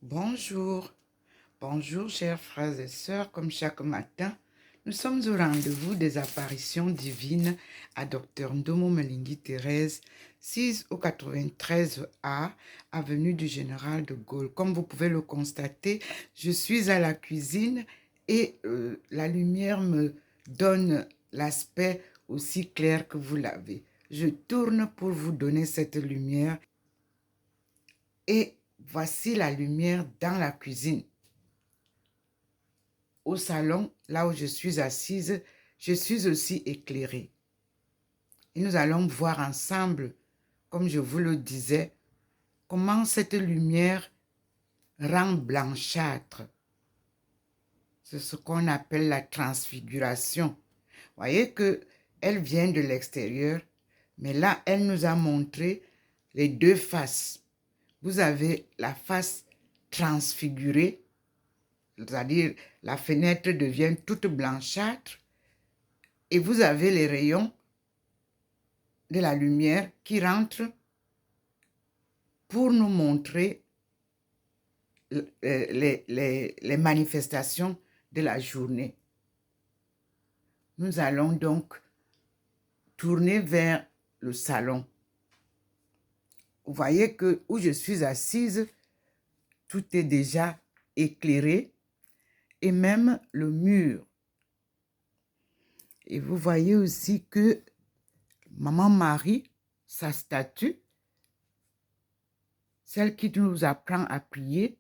Bonjour, bonjour chers frères et sœurs, comme chaque matin, nous sommes au rendez-vous des apparitions divines à Dr Ndomo Melingi Thérèse, 6 au 93A, avenue du Général de Gaulle. Comme vous pouvez le constater, je suis à la cuisine et la lumière me donne l'aspect aussi clair que vous l'avez. Je tourne pour vous donner cette lumière et voici la lumière dans la cuisine. Au salon, là où je suis assise, je suis aussi éclairée. Et nous allons voir ensemble, comme je vous le disais, comment cette lumière rend blanchâtre. C'est ce qu'on appelle la transfiguration. Vous voyez qu'elle vient de l'extérieur, mais là, elle nous a montré les deux faces. Vous avez la face transfigurée, c'est-à-dire la fenêtre devient toute blanchâtre, et vous avez les rayons de la lumière qui rentrent pour nous montrer les manifestations de la journée. Nous allons donc tourner vers le salon. Vous voyez que où je suis assise, tout est déjà éclairé et même le mur. Et vous voyez aussi que Maman Marie, sa statue, celle qui nous apprend à prier,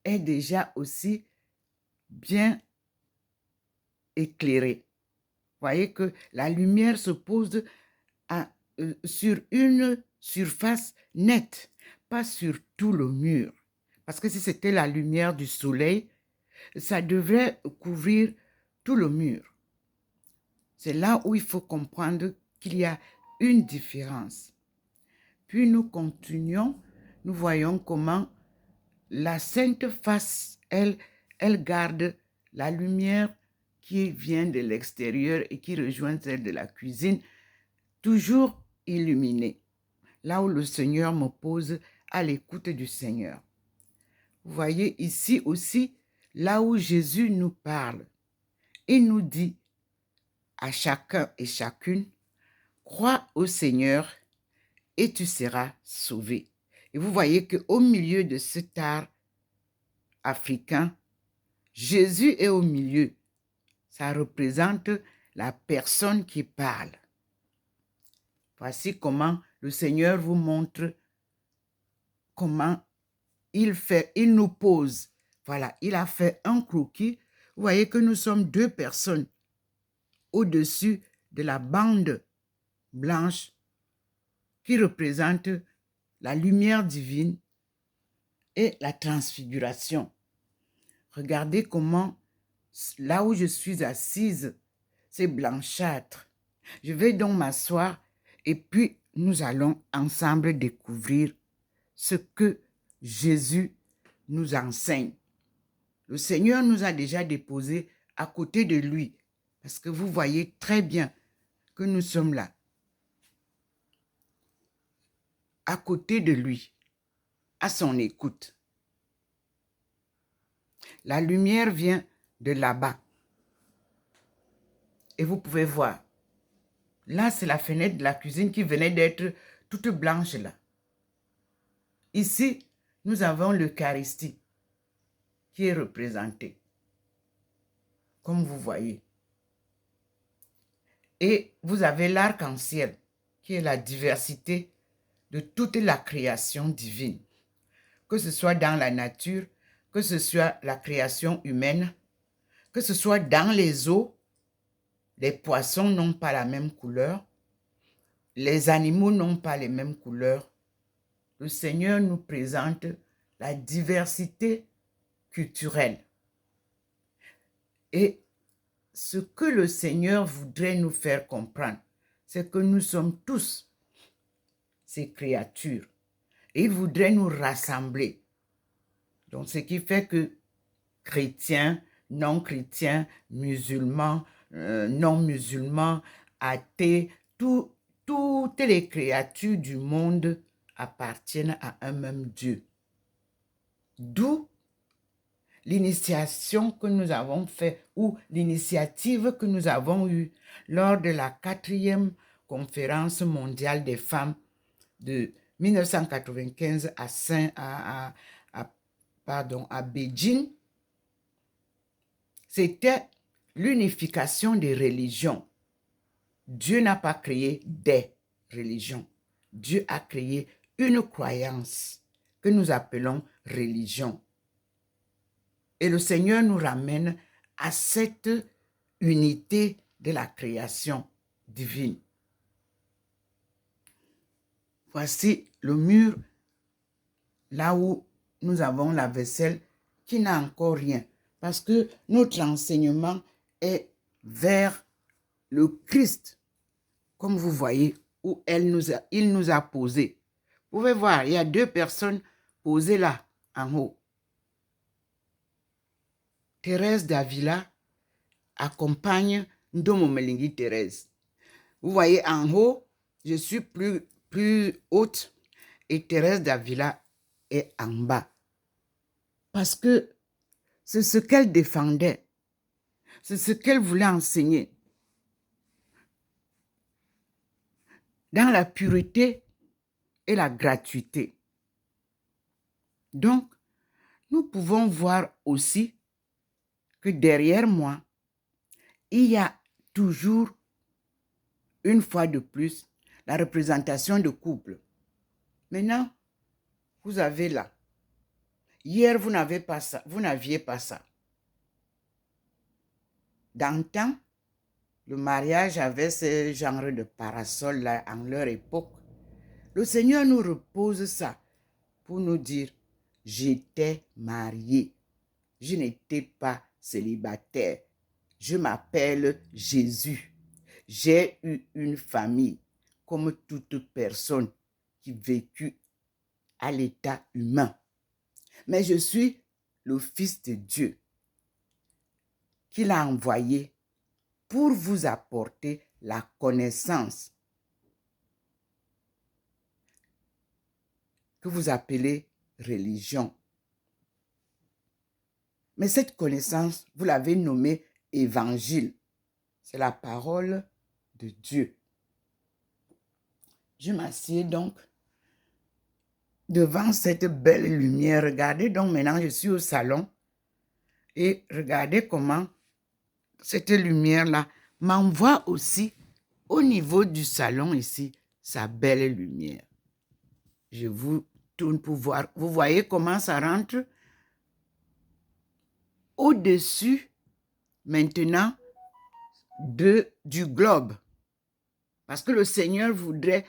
est déjà aussi bien éclairée. Vous voyez que la lumière se pose sur une surface nette, pas sur tout le mur. Parce que si c'était la lumière du soleil, ça devrait couvrir tout le mur. C'est là où il faut comprendre qu'il y a une différence. Puis nous continuons, nous voyons comment la sainte face, elle garde la lumière qui vient de l'extérieur et qui rejoint celle de la cuisine, toujours illuminée. Là où le Seigneur me pose à l'écoute du Seigneur. Vous voyez ici aussi, là où Jésus nous parle, il nous dit à chacun et chacune, crois au Seigneur et tu seras sauvé. Et vous voyez qu'au milieu de cet art africain, Jésus est au milieu. Ça représente la personne qui parle. Voici comment le Seigneur vous montre comment il nous pose. Voilà, il a fait un croquis. Vous voyez que nous sommes deux personnes au-dessus de la bande blanche qui représente la lumière divine et la transfiguration. Regardez comment, là où je suis assise, c'est blanchâtre. Je vais donc m'asseoir et puis nous allons ensemble découvrir ce que Jésus nous enseigne. Le Seigneur nous a déjà déposés à côté de lui parce que vous voyez très bien que nous sommes là, à côté de lui, à son écoute. La lumière vient de là-bas. Et vous pouvez voir, là, c'est la fenêtre de la cuisine qui venait d'être toute blanche là. Ici, nous avons l'Eucharistie qui est représentée, comme vous voyez. Et vous avez l'arc-en-ciel, qui est la diversité de toute la création divine. Que ce soit dans la nature, que ce soit la création humaine, que ce soit dans les eaux, les poissons n'ont pas la même couleur, les animaux n'ont pas les mêmes couleurs. Le Seigneur nous présente la diversité culturelle. Et ce que le Seigneur voudrait nous faire comprendre, c'est que nous sommes tous ces créatures. Et il voudrait nous rassembler. Donc, ce qui fait que chrétiens, non-chrétiens, musulmans, non-musulmans, athées, toutes les créatures du monde appartiennent à un même Dieu. D'où l'initiation que nous avons faite ou l'initiative que nous avons eue lors de la 4e conférence mondiale des femmes de 1995 à Beijing. C'était l'unification des religions. Dieu n'a pas créé des religions. Dieu a créé une croyance que nous appelons religion. Et le Seigneur nous ramène à cette unité de la création divine. Voici le mur, là où nous avons la vaisselle qui n'a encore rien. Parce que notre enseignement est vers le Christ, comme vous voyez, où il nous a posé. Vous pouvez voir, il y a 2 personnes posées là, en haut. Thérèse d'Avila accompagne Ndomo Melingi Thérèse. Vous voyez, en haut, je suis plus haute et Thérèse d'Avila est en bas. Parce que c'est ce qu'elle défendait. C'est ce qu'elle voulait enseigner. Dans la pureté et la gratuité. Donc, nous pouvons voir aussi que derrière moi, il y a toujours, une fois de plus, la représentation de couple. Maintenant, vous avez là. Hier, vous n'aviez pas ça. Dans le temps, le mariage avait ce genre de parasol là en leur époque. Le Seigneur nous repose ça pour nous dire, j'étais marié. Je n'étais pas célibataire. Je m'appelle Jésus. J'ai eu une famille comme toute personne qui vécut à l'état humain. Mais je suis le Fils de Dieu qu'il a envoyé pour vous apporter la connaissance que vous appelez religion. Mais cette connaissance, vous l'avez nommée évangile. C'est la parole de Dieu. Je m'assieds donc devant cette belle lumière. Regardez donc maintenant, je suis au salon et regardez comment cette lumière-là m'envoie aussi au niveau du salon ici, sa belle lumière. Je vous tourne pour voir. Vous voyez comment ça rentre au-dessus maintenant du globe. Parce que le Seigneur voudrait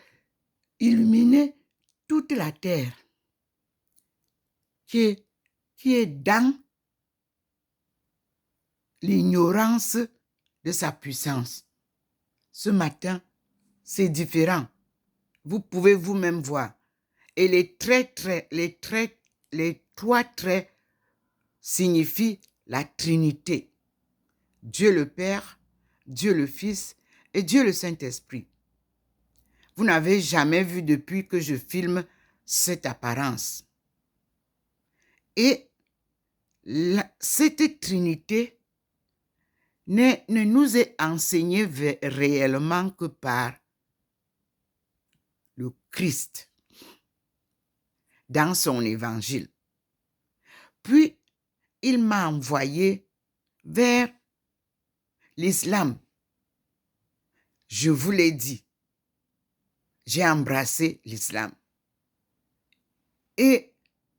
illuminer toute la terre qui est dans l'ignorance de sa puissance. Ce matin, c'est différent. Vous pouvez vous-même voir. Et les 3 traits signifient la Trinité. Dieu le Père, Dieu le Fils et Dieu le Saint-Esprit. Vous n'avez jamais vu depuis que je filme cette apparence. Et cette Trinité ne nous est enseignée réellement que par le Christ dans son évangile. Puis, il m'a envoyé vers l'islam. Je vous l'ai dit, j'ai embrassé l'islam. Et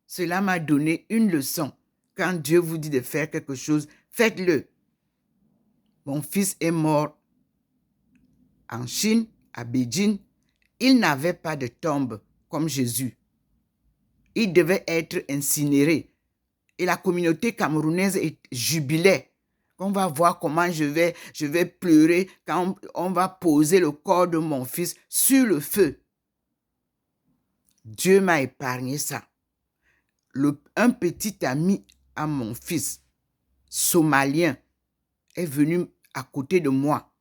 cela m'a donné une leçon. Quand Dieu vous dit de faire quelque chose, faites-le. Mon fils est mort en Chine, à Beijing. Il n'avait pas de tombe comme Jésus. Il devait être incinéré. Et la communauté camerounaise jubilait. On va voir comment je vais pleurer quand on va poser le corps de mon fils sur le feu. Dieu m'a épargné ça. Un petit ami à mon fils, somalien, est venu à côté de moi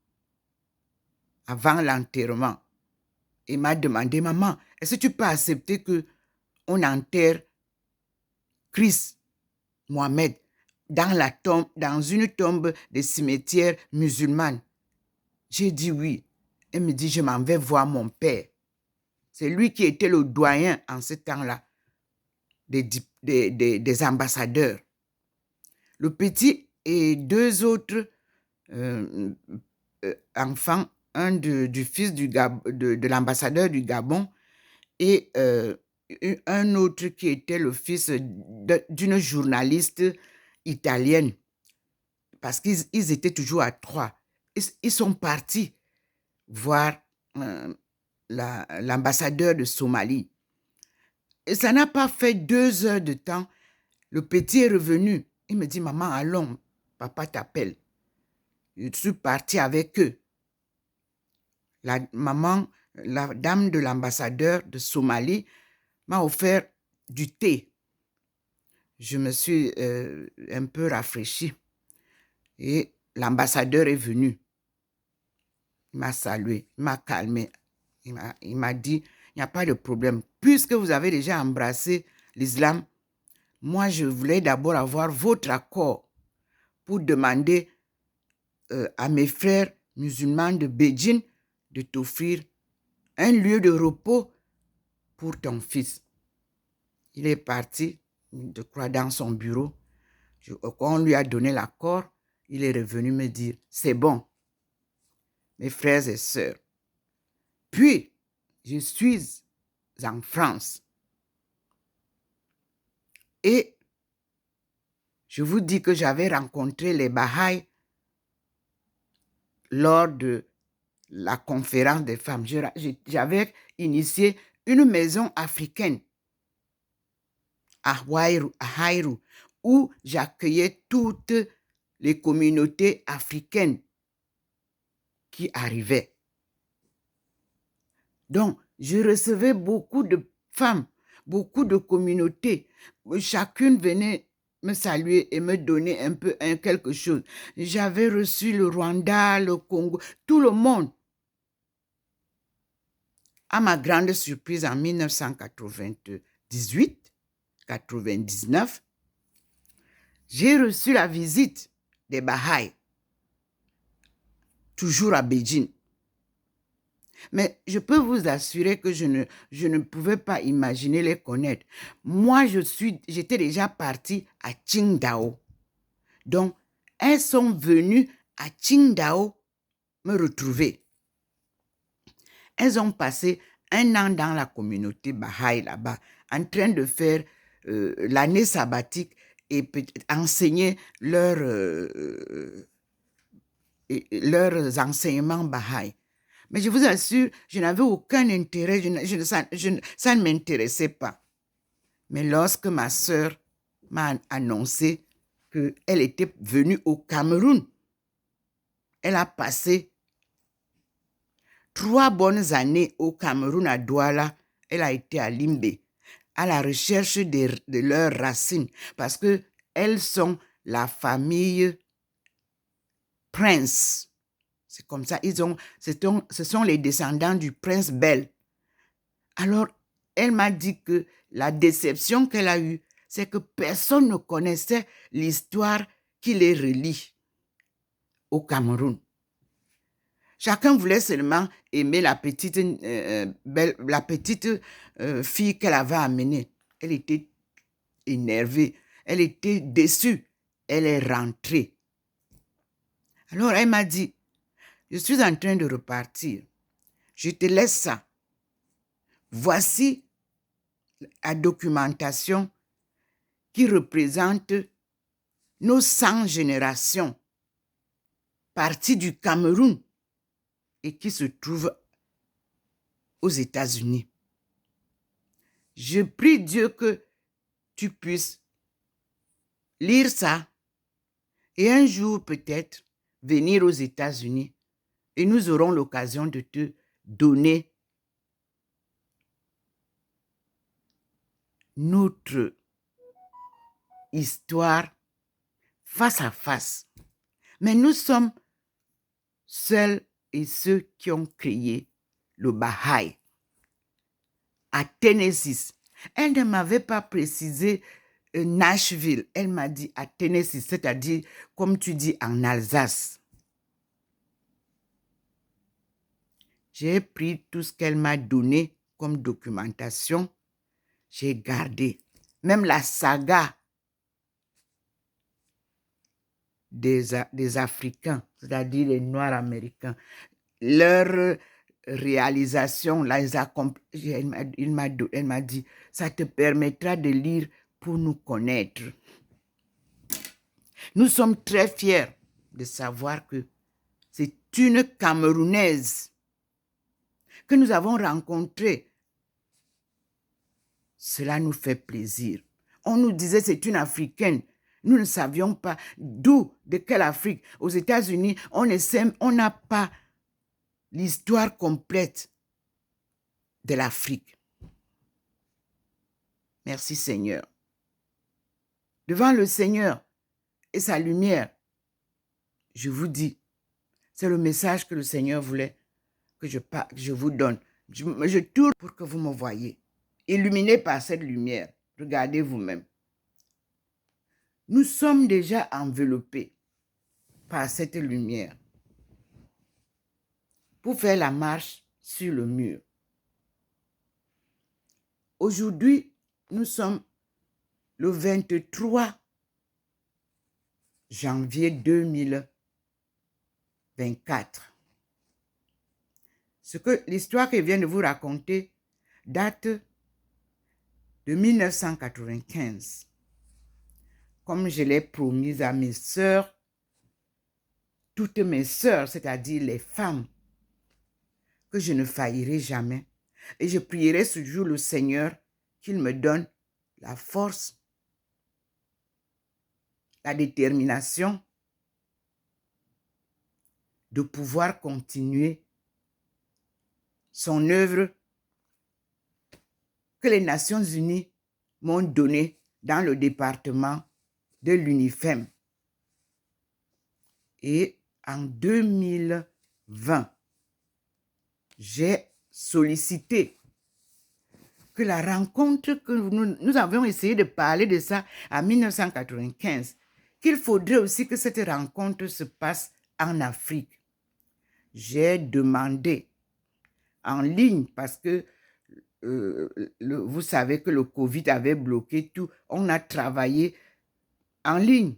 avant l'enterrement. et m'a demandé, maman, est-ce que tu peux accepter qu'on enterre Christ Mohamed dans une tombe des cimetières musulmanes? J'ai dit oui. Elle me dit, je m'en vais voir mon père. C'est lui qui était le doyen en ce temps-là des ambassadeurs. Le petit et deux autres enfants, un du fils de l'ambassadeur du Gabon et un autre qui était le fils d'une journaliste italienne, parce qu'ils étaient toujours à 3. Ils sont partis voir l'ambassadeur de Somalie. Et ça n'a pas fait 2 heures de temps. Le petit est revenu. Il me dit, maman, allons, papa t'appelle. Je suis partie avec eux. La dame de l'ambassadeur de Somalie m'a offert du thé. Je me suis un peu rafraîchie. Et l'ambassadeur est venu. Il m'a salué, il m'a calmé. Il m'a dit, il n'y a pas de problème. Puisque vous avez déjà embrassé l'islam, moi, je voulais d'abord avoir votre accord pour demander à mes frères musulmans de Beijing de t'offrir un lieu de repos pour ton fils. Il est parti, je crois, dans son bureau. Quand on lui a donné l'accord, il est revenu me dire, c'est bon, mes frères et sœurs. Puis, je suis en France. Et je vous dis que j'avais rencontré les Bahaïs lors de la conférence des femmes. J'avais initié une maison africaine à Haïrou, où j'accueillais toutes les communautés africaines qui arrivaient. Donc, je recevais beaucoup de femmes, beaucoup de communautés. Chacune venait me saluer et me donner un peu quelque chose. J'avais reçu le Rwanda, le Congo, tout le monde. À ma grande surprise, en 1998-99, j'ai reçu la visite des Bahaïs, toujours à Beijing. Mais je peux vous assurer que je ne pouvais pas imaginer les connaître. Moi, j'étais déjà partie à Qingdao. Donc, elles sont venues à Qingdao me retrouver. Elles ont passé 1 an dans la communauté Baha'i là-bas, en train de faire l'année sabbatique et enseigner leurs enseignements Baha'i. Mais je vous assure, je n'avais aucun intérêt, ça ne m'intéressait pas. Mais lorsque ma sœur m'a annoncé qu'elle était venue au Cameroun, elle a passé 3 bonnes années au Cameroun, à Douala. Elle a été à Limbé, à la recherche de leurs racines, parce qu'elles sont la famille Prince. C'est comme ça, ce sont les descendants du prince Bel. Alors, elle m'a dit que la déception qu'elle a eue, c'est que personne ne connaissait l'histoire qui les relie au Cameroun. Chacun voulait seulement aimer la petite fille qu'elle avait amenée. Elle était énervée, elle était déçue. Elle est rentrée. Alors, elle m'a dit, je suis en train de repartir. Je te laisse ça. Voici la documentation qui représente nos 100 générations parties du Cameroun et qui se trouvent aux États-Unis. Je prie Dieu que tu puisses lire ça et un jour peut-être venir aux États-Unis et nous aurons l'occasion de te donner notre histoire face à face. Mais nous sommes seuls et ceux qui ont créé le Bahaï. à Tennessee. Elle ne m'avait pas précisé Nashville. Elle m'a dit à Tennessee, c'est-à-dire, comme tu dis, en Alsace. J'ai pris tout ce qu'elle m'a donné comme documentation. J'ai gardé. Même la saga des Africains, c'est-à-dire les Noirs américains, leur réalisation, là, elle m'a dit, ça te permettra de lire pour nous connaître. Nous sommes très fiers de savoir que c'est une Camerounaise que nous avons rencontrée. Cela nous fait plaisir. On nous disait c'est une Africaine. Nous ne savions pas d'où, de quelle Afrique. Aux États-Unis, on n'a pas l'histoire complète de l'Afrique. Merci Seigneur. Devant le Seigneur et sa lumière, je vous dis, c'est le message que le Seigneur voulait que je vous donne. Je tourne pour que vous me voyez. Illuminé par cette lumière. Regardez vous-même. Nous sommes déjà enveloppés par cette lumière pour faire la marche sur le mur. Aujourd'hui, nous sommes le 23 janvier 2024. L'histoire que je viens de vous raconter date de 1995. Comme je l'ai promis à mes sœurs, toutes mes sœurs, c'est-à-dire les femmes, que je ne faillirai jamais. Et je prierai ce jour le Seigneur qu'il me donne la force, la détermination de pouvoir continuer son œuvre que les Nations Unies m'ont donnée dans le département de l'UNIFEM. Et en 2020, j'ai sollicité que la rencontre que nous avions essayé de parler de ça en 1995, qu'il faudrait aussi que cette rencontre se passe en Afrique. J'ai demandé en ligne parce que vous savez que le Covid avait bloqué tout. On a travaillé en ligne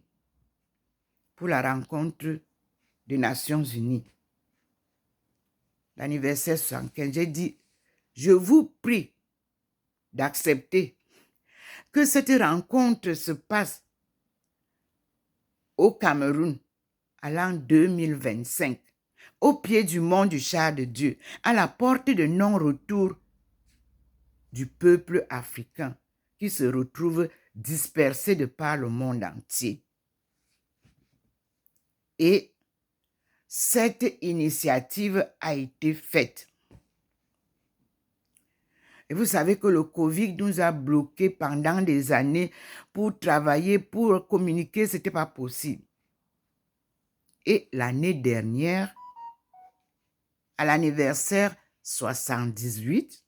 pour la rencontre des Nations Unies. L'anniversaire 75, j'ai dit, je vous prie d'accepter que cette rencontre se passe au Cameroun à l'an 2025, au pied du mont du Char de Dieu, à la porte de non-retour du peuple africain qui se retrouve dispersé de par le monde entier. Et cette initiative a été faite. Et vous savez que le Covid nous a bloqués pendant des années pour travailler, pour communiquer, ce n'était pas possible. Et l'année dernière, à l'anniversaire 78,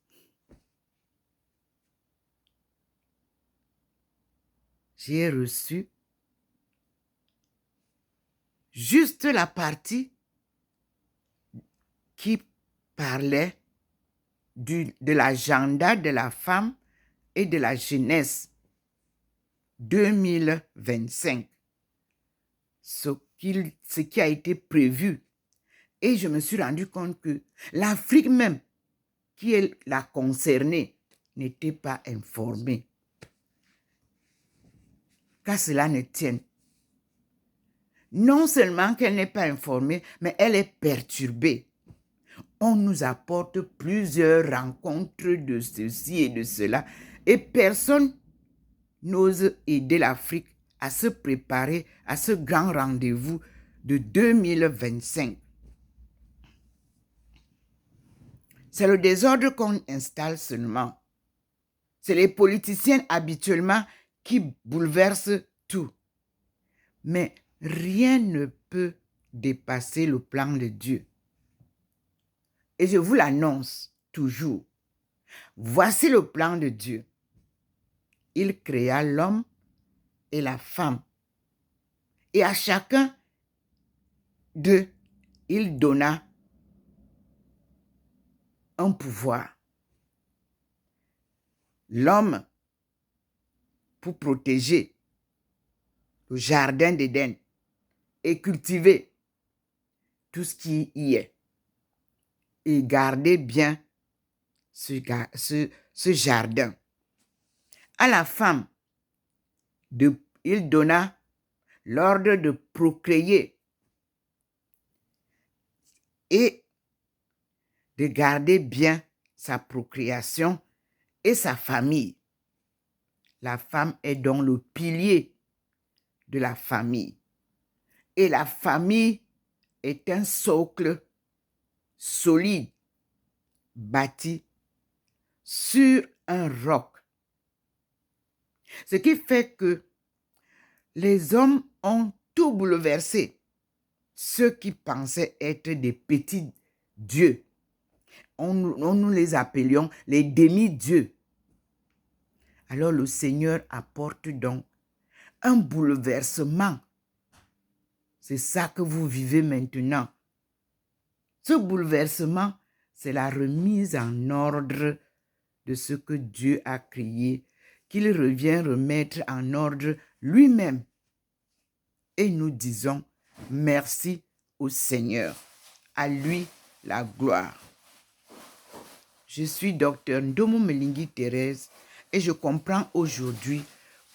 j'ai reçu juste la partie qui parlait de l'agenda de la femme et de la jeunesse 2025, ce qui a été prévu. Et je me suis rendu compte que l'Afrique même, qui est la concernée, n'était pas informée. Qu'à cela ne tienne. Non seulement qu'elle n'est pas informée, mais elle est perturbée. On nous apporte plusieurs rencontres de ceci et de cela, et personne n'ose aider l'Afrique à se préparer à ce grand rendez-vous de 2025. C'est le désordre qu'on installe seulement. C'est les politiciens habituellement qui bouleversent tout. Mais rien ne peut dépasser le plan de Dieu. Et je vous l'annonce toujours. Voici le plan de Dieu. Il créa l'homme et la femme. Et à chacun d'eux, il donna un pouvoir. L'homme pour protéger le jardin d'Éden et cultiver tout ce qui y est. Et garder bien ce jardin. À la femme, il donna l'ordre de procréer et de garder bien sa procréation et sa famille. La femme est donc le pilier de la famille. Et la famille est un socle solide bâti sur un roc. Ce qui fait que les hommes ont tout bouleversé. Ceux qui pensaient être des petits dieux, nous les appelions les demi-dieux. Alors le Seigneur apporte donc un bouleversement. C'est ça que vous vivez maintenant. Ce bouleversement, c'est la remise en ordre de ce que Dieu a créé, qu'il revient remettre en ordre lui-même. Et nous disons merci au Seigneur. À lui la gloire. Je suis Dr Ndomo Melingi Thérèse et je comprends aujourd'hui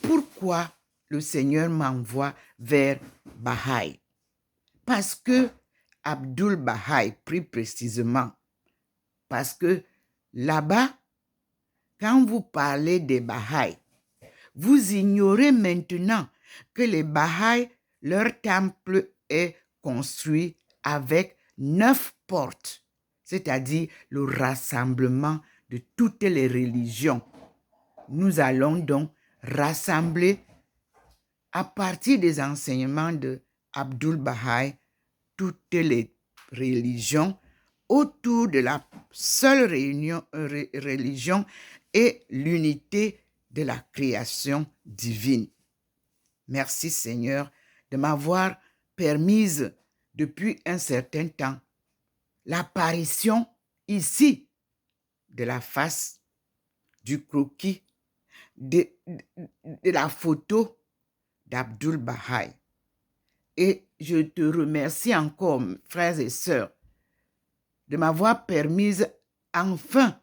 pourquoi le Seigneur m'envoie vers Baha'i. Parce que Abdul Baha'i, plus précisément, parce que là-bas, quand vous parlez des Baha'i, vous ignorez maintenant que les Baha'i, leur temple est construit avec 9 portes, c'est-à-dire le rassemblement de toutes les religions. Nous allons donc rassembler à partir des enseignements de Abdul Baha'i toutes les religions autour de la seule religion et l'unité de la création divine. Merci Seigneur de m'avoir permise depuis un certain temps l'apparition ici de la face, du croquis, de la photo d'Abdul Baha'i. Et je te remercie encore, frères et sœurs, de m'avoir permis enfin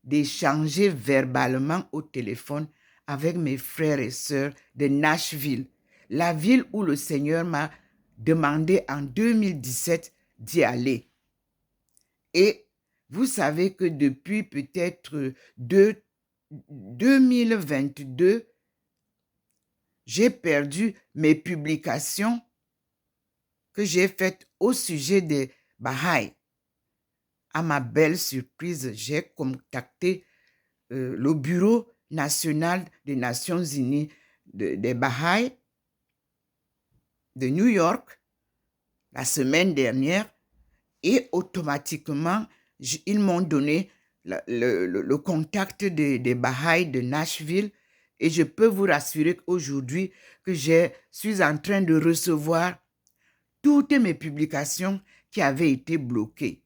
d'échanger verbalement au téléphone avec mes frères et sœurs de Nashville, la ville où le Seigneur m'a demandé en 2017 d'y aller. Et vous savez que depuis peut-être 2022, j'ai perdu mes publications que j'ai faites au sujet des Baha'i. À ma belle surprise, j'ai contacté le Bureau national des Nations Unies des Baha'i de New York la semaine dernière et automatiquement, ils m'ont donné le contact des Baha'i de Nashville et je peux vous rassurer qu'aujourd'hui que je suis en train de recevoir toutes mes publications qui avaient été bloquées.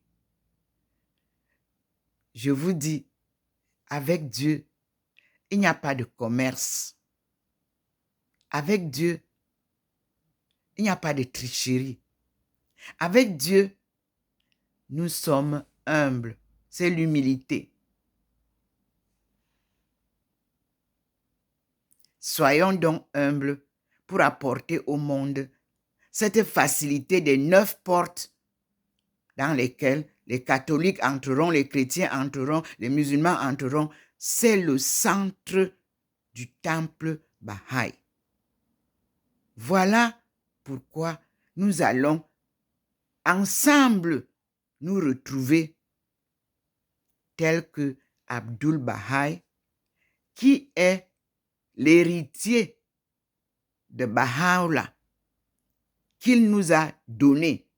Je vous dis, avec Dieu, il n'y a pas de commerce. Avec Dieu, il n'y a pas de tricherie. Avec Dieu, nous sommes humbles. C'est l'humilité. Soyons donc humbles pour apporter au monde cette facilité des 9 portes dans lesquelles les catholiques entreront, les chrétiens entreront, les musulmans entreront. C'est le centre du temple Baha'i. Voilà pourquoi nous allons ensemble nous retrouver tel que Abdul Baha'i, qui est l'héritier de Baha'u'llah, qu'il nous a donné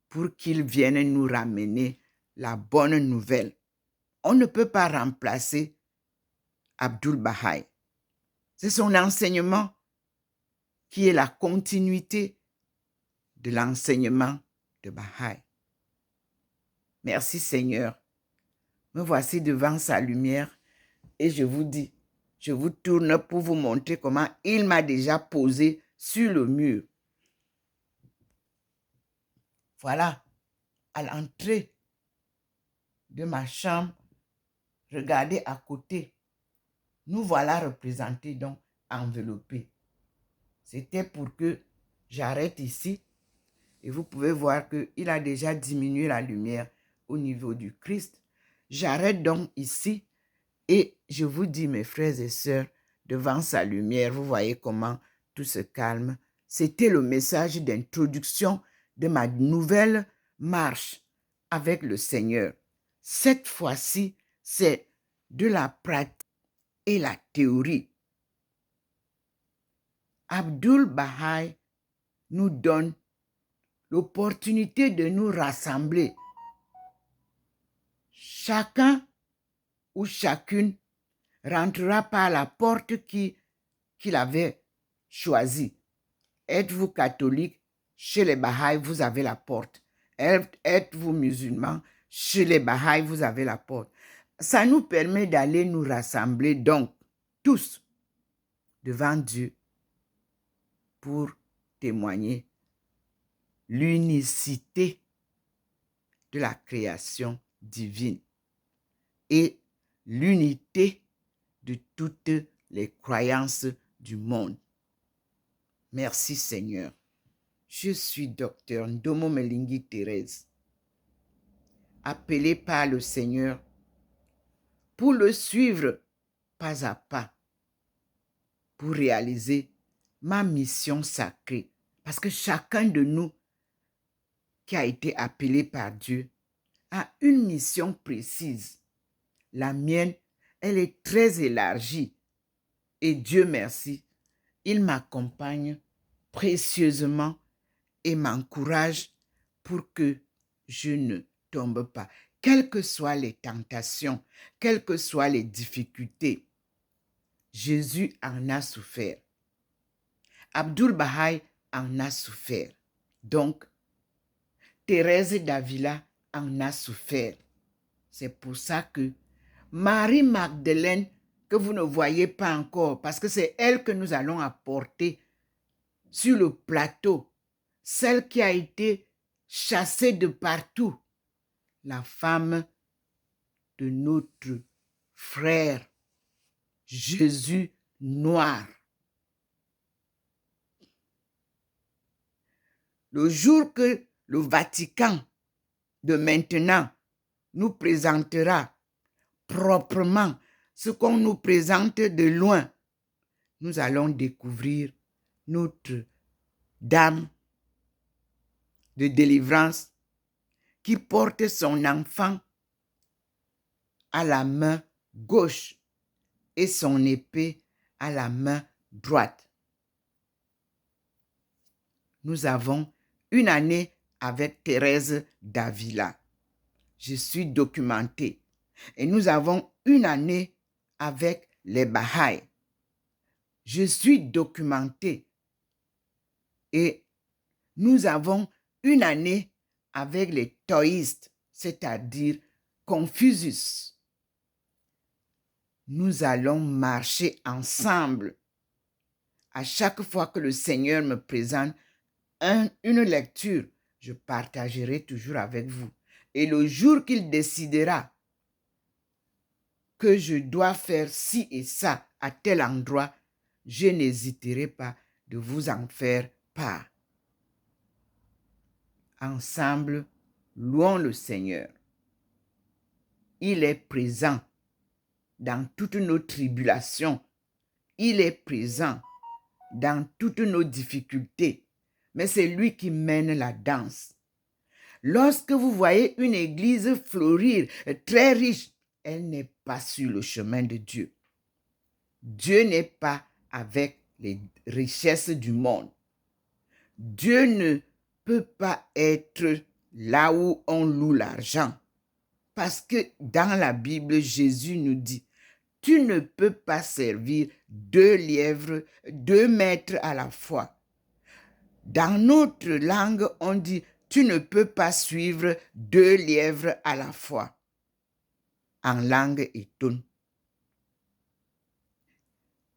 pour qu'il vienne nous ramener la bonne nouvelle. On ne peut pas remplacer Abdul Baha'i. C'est son enseignement qui est la continuité de l'enseignement de Baha'i. Merci Seigneur. Me voici devant sa lumière et je vous dis, je vous tourne pour vous montrer comment il m'a déjà posé sur le mur. Voilà, à l'entrée de ma chambre, regardez à côté. Nous voilà représentés donc enveloppés. C'était pour que j'arrête ici et vous pouvez voir qu'il a déjà diminué la lumière au niveau du Christ. J'arrête donc ici et je vous dis, mes frères et sœurs, devant sa lumière, vous voyez comment tout se calme. C'était le message d'introduction de ma nouvelle marche avec le Seigneur. Cette fois-ci, c'est de la pratique et la théorie. Abdul Baha'i nous donne l'opportunité de nous rassembler. Chacun ou chacune rentrera par la porte qu'il avait choisie. Êtes-vous catholique? Chez les Baha'i, vous avez la porte. Êtes-vous musulman? Chez les Baha'i, vous avez la porte. Ça nous permet d'aller nous rassembler donc tous devant Dieu pour témoigner l'unicité de la création divine et l'unité de toutes les croyances du monde. Merci Seigneur. Je suis docteur Ndomo Melingi Thérèse, appelé par le Seigneur pour le suivre pas à pas, pour réaliser ma mission sacrée. Parce que chacun de nous qui a été appelé par Dieu a une mission précise. La mienne, elle est très élargie. Et Dieu merci, il m'accompagne précieusement et m'encourage pour que je ne tombe pas. Quelles que soient les tentations, quelles que soient les difficultés, Jésus en a souffert. Abdul Baha'i en a souffert. Donc, Thérèse d'Avila en a souffert. C'est pour ça que Marie-Magdeleine, que vous ne voyez pas encore, parce que c'est elle que nous allons apporter sur le plateau, celle qui a été chassée de partout, la femme de notre frère Jésus noir. Le jour que le Vatican de maintenant nous présentera proprement ce qu'on nous présente de loin, nous allons découvrir notre Dame de délivrance qui porte son enfant à la main gauche et son épée à la main droite. Nous avons une année avec Thérèse d'Avila. Je suis documentée. Et nous avons une année avec les Baha'i. Je suis documentée. Et nous avons une année avec les taoïstes, c'est-à-dire Confucius. Nous allons marcher ensemble. À chaque fois que le Seigneur me présente une lecture, je partagerai toujours avec vous. Et le jour qu'il décidera que je dois faire ci et ça à tel endroit, je n'hésiterai pas de vous en faire part. Ensemble, louons le Seigneur. Il est présent dans toutes nos tribulations. Il est présent dans toutes nos difficultés. Mais c'est lui qui mène la danse. Lorsque vous voyez une église fleurir, très riche, elle n'est pas sur le chemin de Dieu. Dieu n'est pas avec les richesses du monde. Dieu ne peut pas être là où on loue l'argent. Parce que dans la Bible, Jésus nous dit, tu ne peux pas servir deux maîtres à la fois. Dans notre langue, on dit, tu ne peux pas suivre 2 lièvres à la fois. En langue étonne.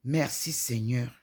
Merci Seigneur.